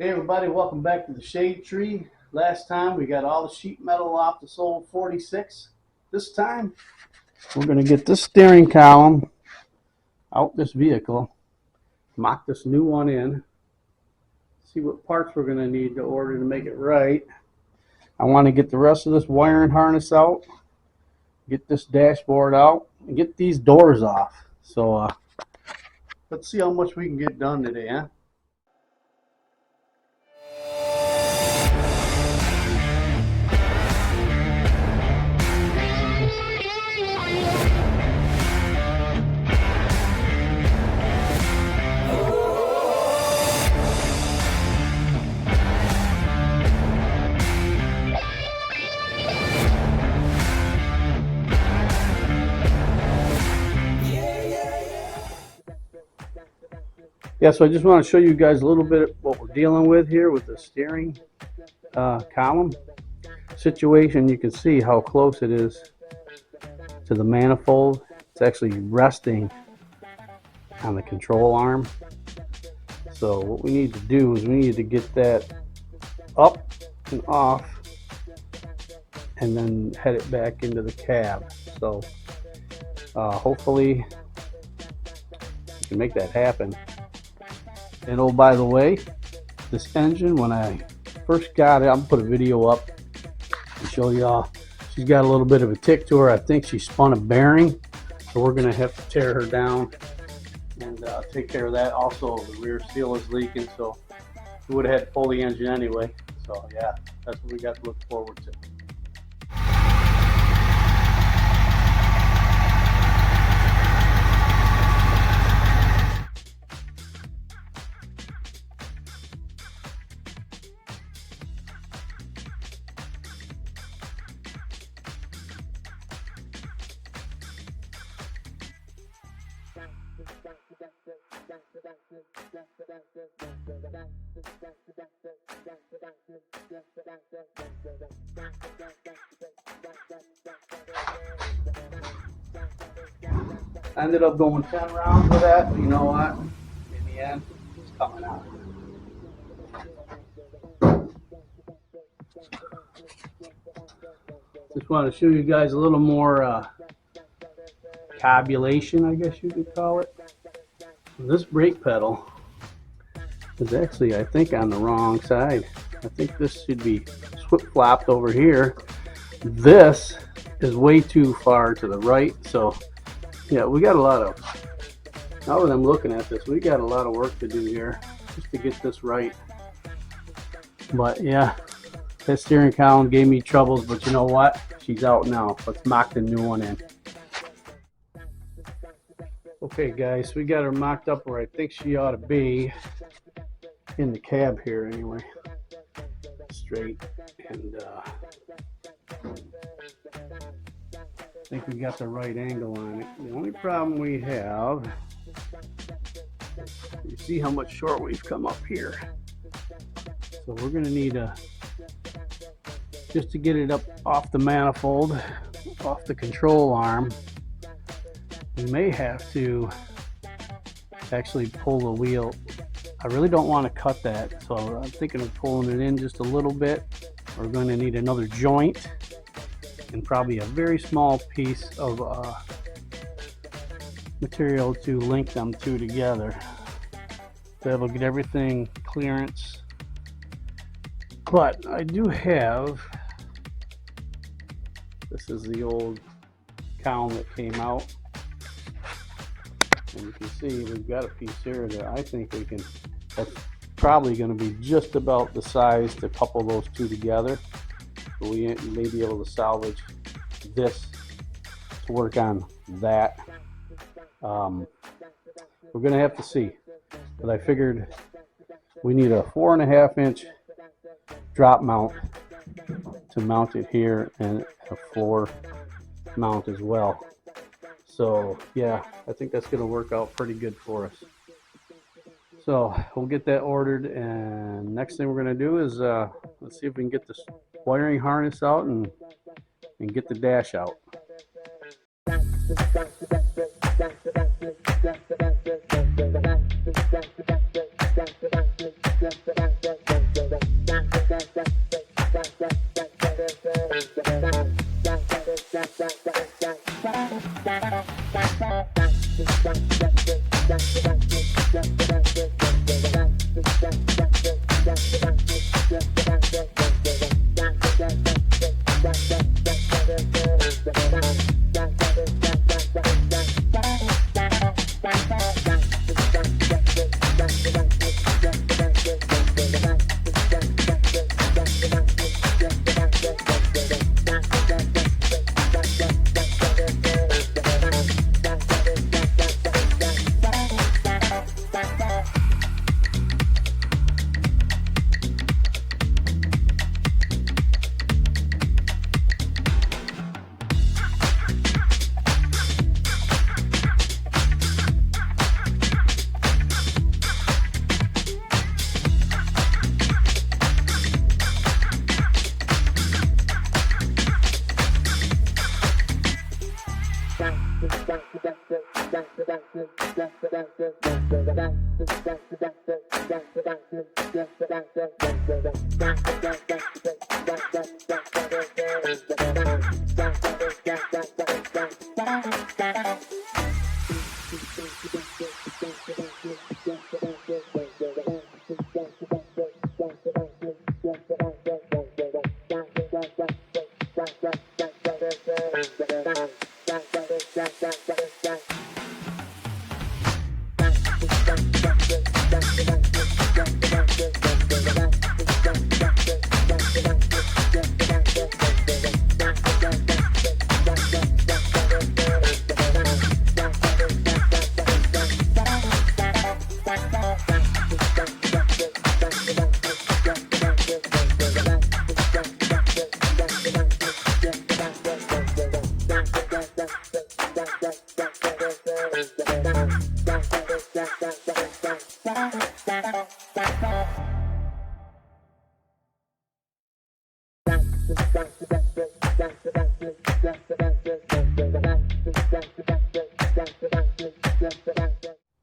Hey everybody, welcome back to the shade tree. Last time we got all the sheet metal off the Soul 46. This time we're going to get this steering column out this vehicle, mock this new one in, see what parts we're going to need to order to make it right. I want to get the rest of this wiring harness out, get this dashboard out, and get these doors off. So let's see how much we can get done today, huh? Yeah, so I just want to show you guys a little bit of what we're dealing with here with the steering column situation. You can see how close it is to the manifold. It's actually resting on the control arm. So what we need to do is we need to get that up and off and then head it back into the cab. So hopefully we can make that happen. And oh, by the way, this engine, when I first got it, I'll put a video up and show y'all. She's got a little bit of a tick to her. I think she spun a bearing, so we're going to have to tear her down and take care of that. Also, the rear seal is leaking, so we would have had to pull the engine anyway. So yeah, that's what we got to look forward to. I ended up going 10 rounds with that, but you know what? In the end, it's coming out. Just want to show you guys a little more carbulation, I guess you could call it. This brake pedal is actually, I think, on the wrong side. I think this should be flip-flopped over here. This is way too far to the right, so yeah, we got a lot of, now that I'm looking at this, we got a lot of work to do here just to get this right. But yeah, that steering column gave me troubles, but you know what? She's out now. Let's mock the new one in. Okay guys, we got her mocked up where I think she ought to be in the cab here anyway. Straight, and I think we got the right angle on it. The only problem we have, you see how much short we've come up here. So we're going to need just to get it up off the manifold, off the control arm, we may have to actually pull the wheel. I really don't want to cut that, so I'm thinking of pulling it in just a little bit. We're going to need another joint and probably a very small piece of material to link them two together. That'll get everything clearance. But I do have, this is the old column that came out, and you can see we've got a piece here that I think we can, that's probably going to be just about the size to couple those two together. So we may be able to salvage this to work on that. We're going to have to see, but I figured we need a 4.5 inch drop mount to mount it here, and a floor mount as well. So yeah, I think that's going to work out pretty good for us. So we'll get that ordered, and next thing we're going to do is let's see if we can get this wiring harness out and get the dash out.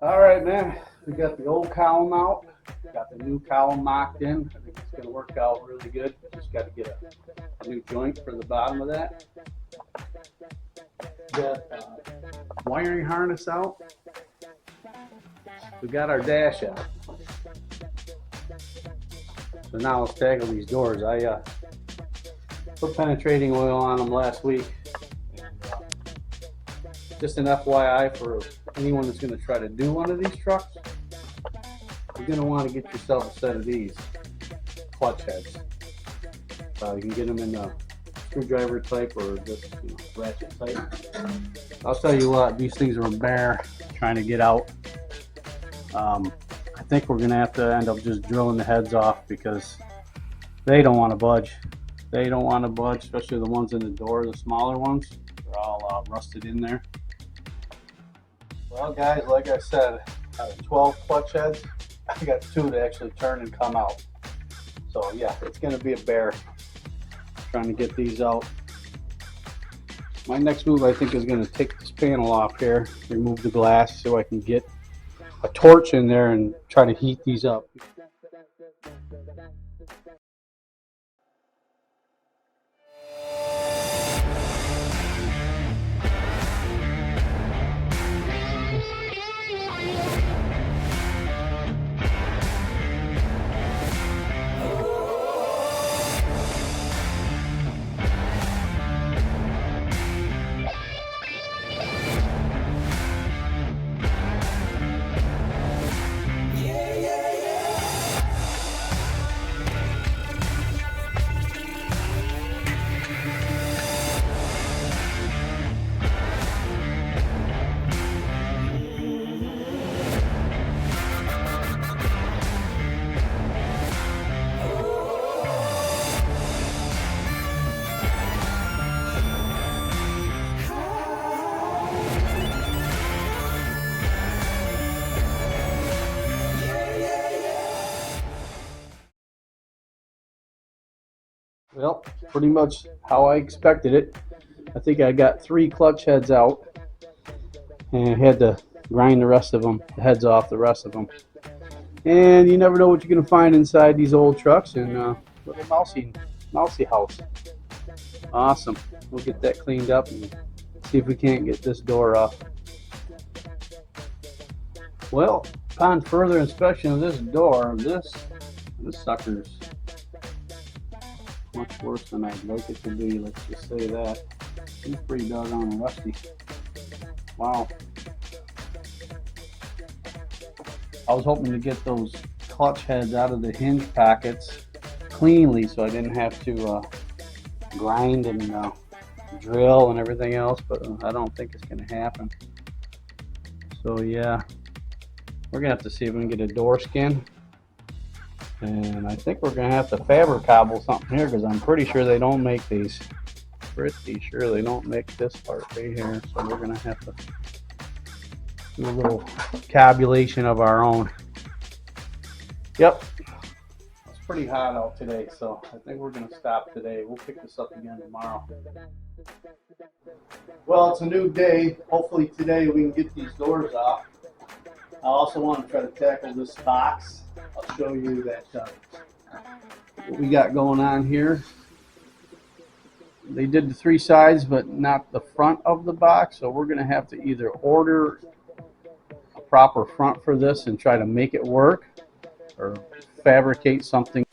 All right, man, we got the old column out, got the new column mocked in. I think it's going to work out really good. Just got to get a new joint for the bottom of that. Got wiring harness out. We got our dash out. So now let's tackle these doors. I put penetrating oil on them last week. Just an FYI for anyone that's going to try to do one of these trucks, you're going to want to get yourself a set of these clutch heads. You can get them in the screwdriver type or just ratchet type. I'll tell you what, these things are a bear trying to get out. I think we're going to have to end up just drilling the heads off because they don't want to budge. They don't want to budge, especially the ones in the door, the smaller ones. They're all rusted in there. Well, guys, like I said, out of 12 clutch heads, I got 2 to actually turn and come out. So yeah, it's going to be a bear trying to get these out. My next move, I think, is going to take this panel off here, remove the glass so I can get a torch in there and try to heat these up. Well, pretty much how I expected it. I think I got 3 clutch heads out and I had to grind the rest of them, the heads off the rest of them. And you never know what you're going to find inside these old trucks and little mousy house. Awesome. We'll get that cleaned up and See if we can't get this door up. Well, upon further inspection of this door, this sucker's much worse than I'd like it to be. Let's just say that. It's pretty doggone rusty. Wow. I was hoping to get those clutch heads out of the hinge packets cleanly so I didn't have to grind and drill and everything else, but I don't think it's going to happen. So yeah, we're going to have to see if we can get a door skin. And I think we're going to have to fabric cobble something here because I'm pretty sure they don't make these. Pretty sure they don't make this part right here. So we're going to have to do a little cabulation of our own. Yep. It's pretty hot out today, so I think we're going to stop today. We'll pick this up again tomorrow. Well, it's a new day. Hopefully today we can get these doors off. I also want to try to tackle this box. I'll show you that what we got going on here. They did the 3 sides, but not the front of the box, so we're going to have to either order a proper front for this and try to make it work, or fabricate something.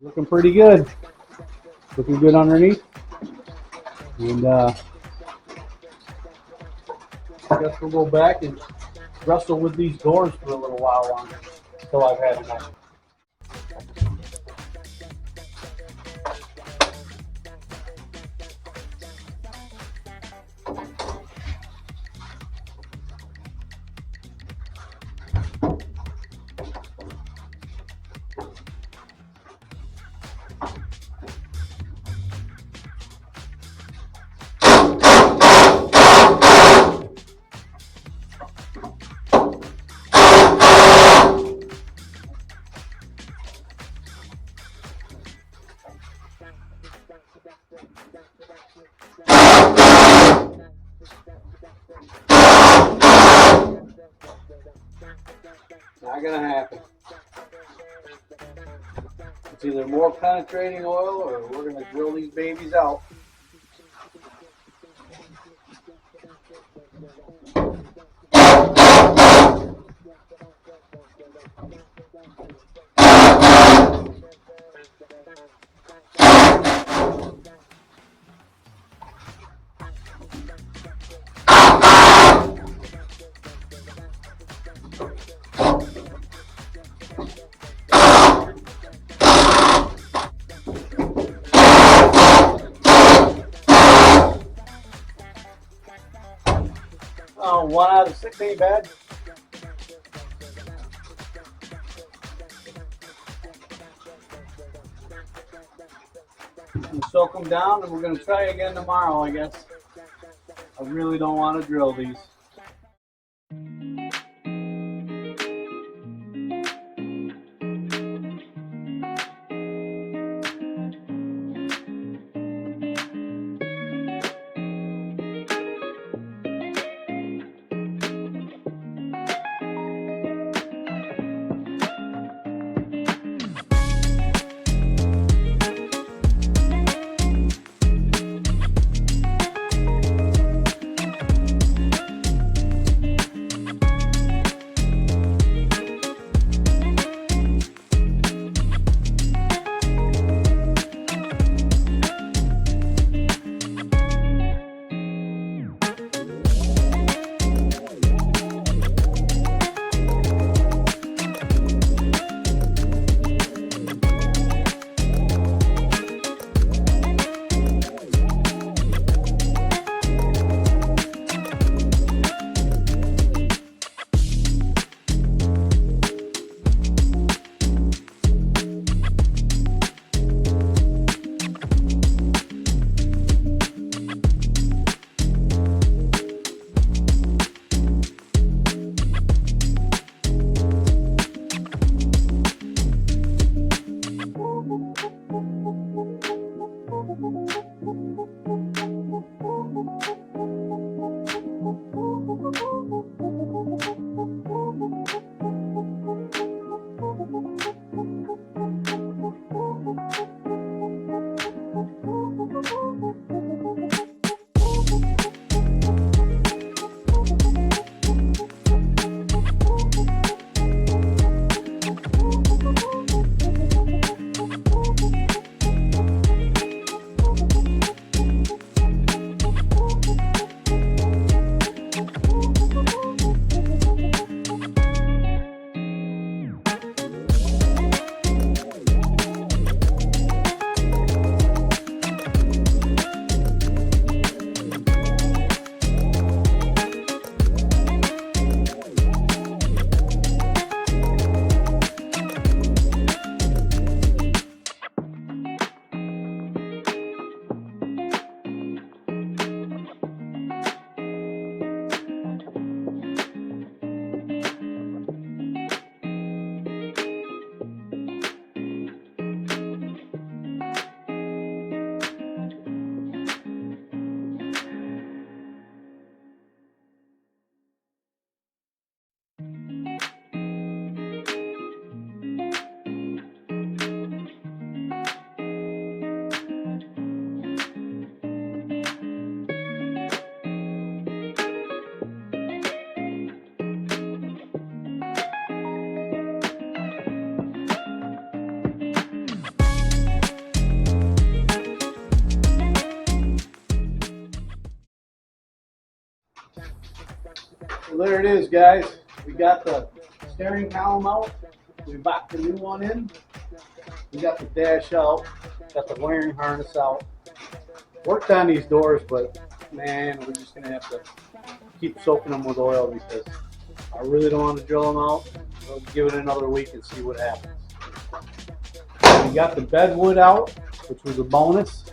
Looking pretty good. Looking good underneath. And I guess we'll go back and wrestle with these doors for a little while longer until I've had enough. Not gonna happen. It's either more penetrating oil or we're gonna drill these babies out. Oh, 1 out of 6 ain't bad. And soak them down, and we're going to try again tomorrow, I guess. I really don't want to drill these. Well, there it is, guys. We got the steering column out. We backed the new one in. We got the dash out. Got the wiring harness out. Worked on these doors, but man, we're just gonna have to keep soaking them with oil because I really don't want to drill them out. We'll give it another week and see what happens. We got the bedwood out, which was a bonus.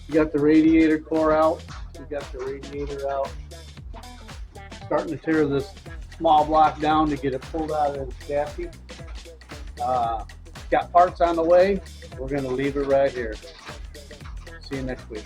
We got the radiator core out. We got the radiator out. Starting to tear this small block down to get it pulled out of the chassis. Got parts on the way. We're going to leave it right here. See you next week.